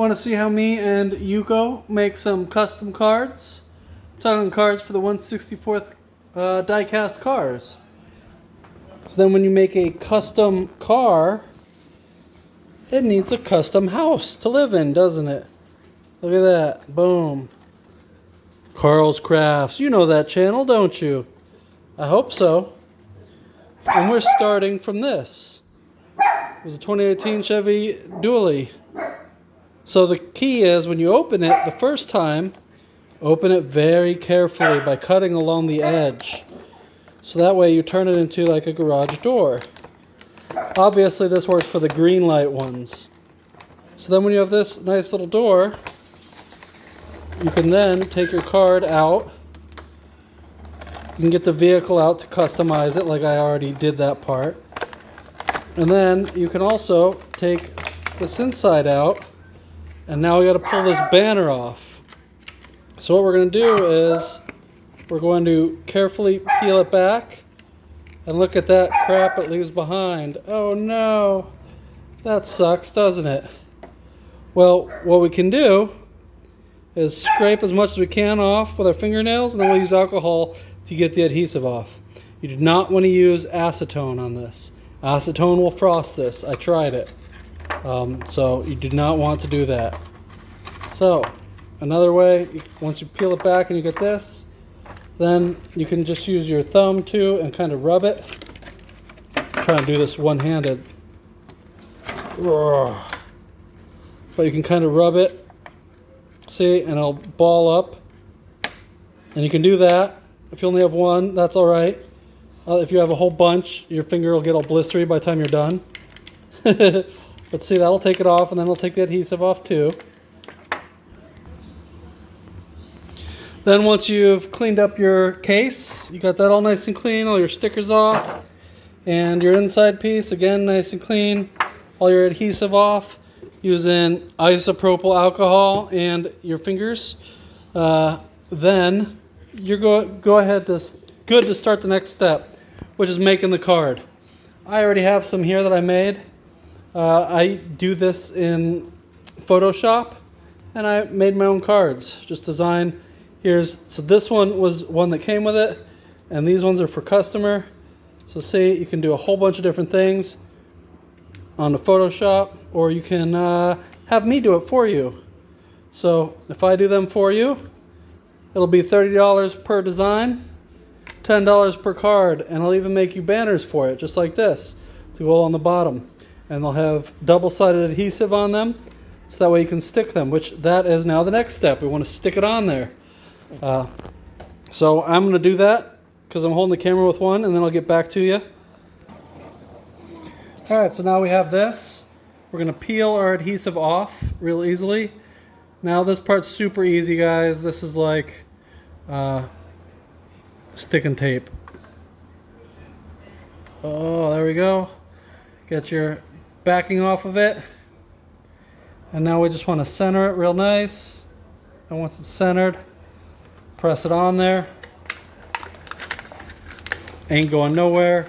Want to see how me and Yuko make some custom cards? I'm talking cards for the 1/64th die-cast cars. So then when you make a custom car, it needs a custom house to live in, doesn't it? Look at that. Boom. Carl's Krafts. You know that channel, don't you? I hope so. And we're starting from this. It was a 2018 Chevy Dually. So the key is when you open it the first time, open it very carefully by cutting along the edge. So that way you turn it into like a garage door. Obviously this works for the green light ones. So then when you have this nice little door, you can then take your card out. You can get the vehicle out to customize it like I already did that part. And then you can also take this inside out, and now we got to pull this banner off. So what we're going to do is we're going to carefully peel it back, and look at that crap it leaves behind. Oh no, that sucks, doesn't it? Well, what we can do is scrape as much as we can off with our fingernails, and then we'll use alcohol to get the adhesive off. You do not want to use acetone on this. Acetone will frost this. I tried it. So you do not want to do that. So another way, once you peel it back and you get this, then you can just use your thumb too and kind of rub it. I'm trying to do this one-handed. But you can kind of rub it. See, and it'll ball up. And you can do that. If you only have one, that's all right. If you have a whole bunch, your finger will get all blistery by the time you're done. But see, that'll take it off, and then it'll take the adhesive off too. Then once you've cleaned up your case, you got that all nice and clean, all your stickers off, and your inside piece, again, nice and clean, all your adhesive off, using isopropyl alcohol and your fingers, then you're go ahead to good to start the next step, which is making the card. I already have some here that I made. I do this in Photoshop, and I made my own cards. Just design. So this one was one that came with it, and these ones are for customer. So see, you can do a whole bunch of different things on the Photoshop, or you can have me do it for you. So if I do them for you, it'll be $30 per design, $10 per card, and I'll even make you banners for it, just like this, to go on the bottom. And they'll have double-sided adhesive on them, so that way you can stick them, which that is now the next step. We want to stick it on there. So I'm going to do that because I'm holding the camera with one, and then I'll get back to you. Alright, so now we have this. We're going to peel our adhesive off real easily. Now this part's super easy, guys. This is like stick and tape. Oh, there we go. Get your backing off of it. And now we just want to center it real nice. And once it's centered, press it on there. Ain't going nowhere.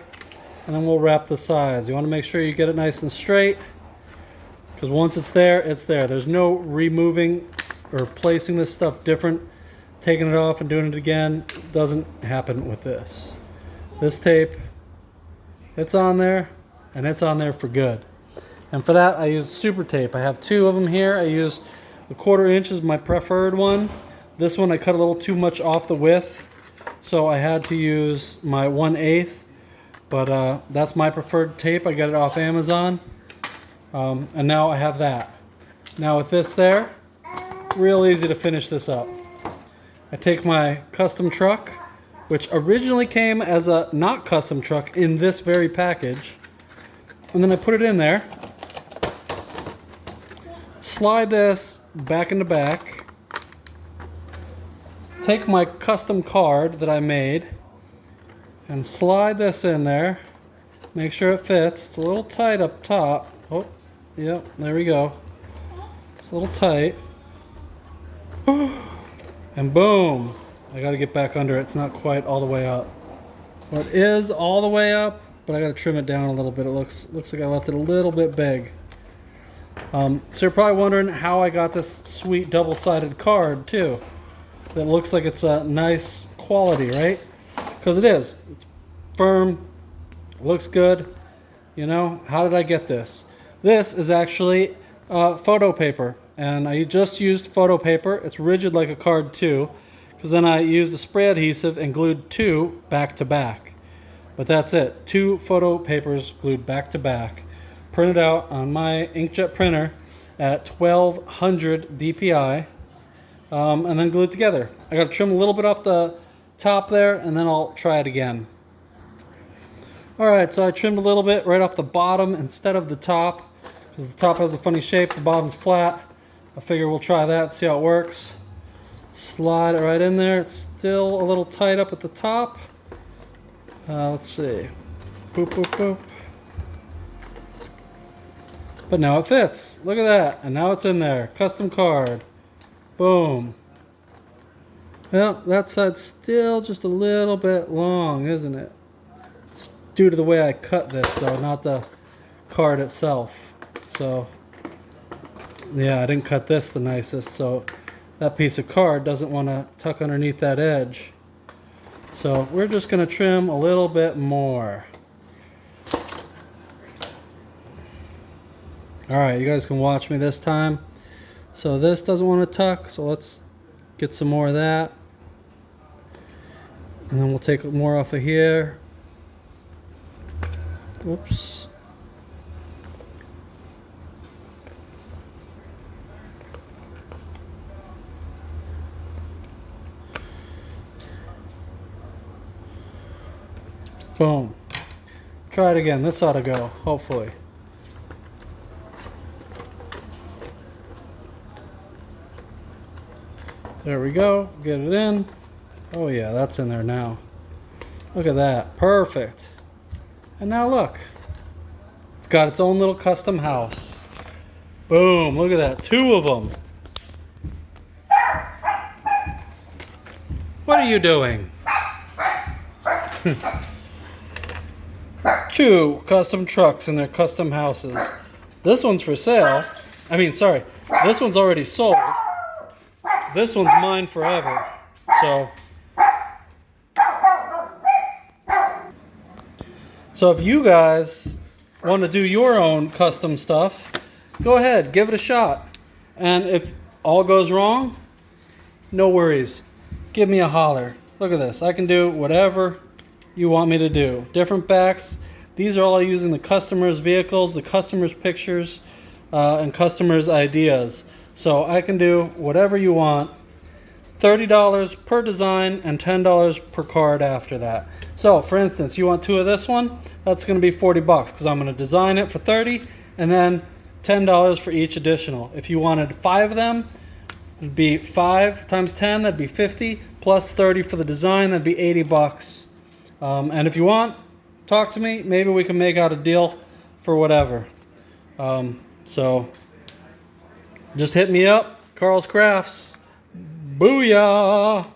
And then we'll wrap the sides. You want to make sure you get it nice and straight, because once it's there, it's there. There's no removing or placing this stuff different. Taking it off and doing it again doesn't happen with this. This tape, it's on there, and it's on there for good. And for that, I use super tape. I have two of them here. I use a 1/4 inch is my preferred one. This one I cut a little too much off the width, so I had to use my 1/8. But that's my preferred tape. I got it off Amazon. And now I have that. Now with this there, real easy to finish this up. I take my custom truck, which originally came as a not custom truck in this very package, and then I put it in there. Slide this back into back. Take my custom card that I made and slide this in there. Make sure it fits. It's a little tight up top. Oh, yep, there we go. It's a little tight. And boom. I gotta get back under it. It's not quite all the way up. Well, it is all the way up, but I gotta trim it down a little bit. It looks like I left it a little bit big. So you're probably wondering how I got this sweet double-sided card too. That looks like it's a nice quality, right? Because it is. It's firm, looks good. You know, how did I get this? This is actually photo paper, and I just used photo paper. It's rigid like a card too, because then I used a spray adhesive and glued 2 back to back. But that's it. 2 photo papers glued back to back, printed out on my inkjet printer at 1200 DPI, and then glued together. I got to trim a little bit off the top there, and then I'll try it again. Alright, so I trimmed a little bit right off the bottom instead of the top, because the top has a funny shape, the bottom's flat. I figure we'll try that, see how it works. Slide it right in there. It's still a little tight up at the top. Let's see. Boop, boop, boop. But now it fits. Look at that. And now it's in there. Custom card. Boom. Well, that side's still just a little bit long, isn't it? It's due to the way I cut this, though, not the card itself. So, yeah, I didn't cut this the nicest, so that piece of card doesn't want to tuck underneath that edge. So we're just going to trim a little bit more. Alright, you guys can watch me this time. So this doesn't want to tuck, so let's get some more of that. And then we'll take more off of here. Oops. Boom. Try it again. This ought to go, hopefully. There we go. Get it in. Oh yeah, that's in there now. Look at that. Perfect. And now look. It's got its own little custom house. Boom. Look at that. 2 of them. What are you doing? 2 custom trucks in their custom houses. This one's for sale. I mean, sorry. This one's already sold. This one's mine forever. So if you guys want to do your own custom stuff, go ahead, give it a shot. And if all goes wrong, no worries. Give me a holler. Look at this. I can do whatever you want me to do. Different backs. These are all using the customer's vehicles, the customer's pictures, and customer's ideas. So I can do whatever you want. $30 per design and $10 per card after that. So for instance, you want 2 of this one, that's going to be 40 bucks because I'm going to design it for 30 and then $10 for each additional. If you wanted 5 of them, it'd be 5 times 10, that'd be 50, plus 30 for the design, that'd be 80 bucks. And if you want, talk to me, maybe we can make out a deal for whatever. So just hit me up, Carl's Crafts. Booyah!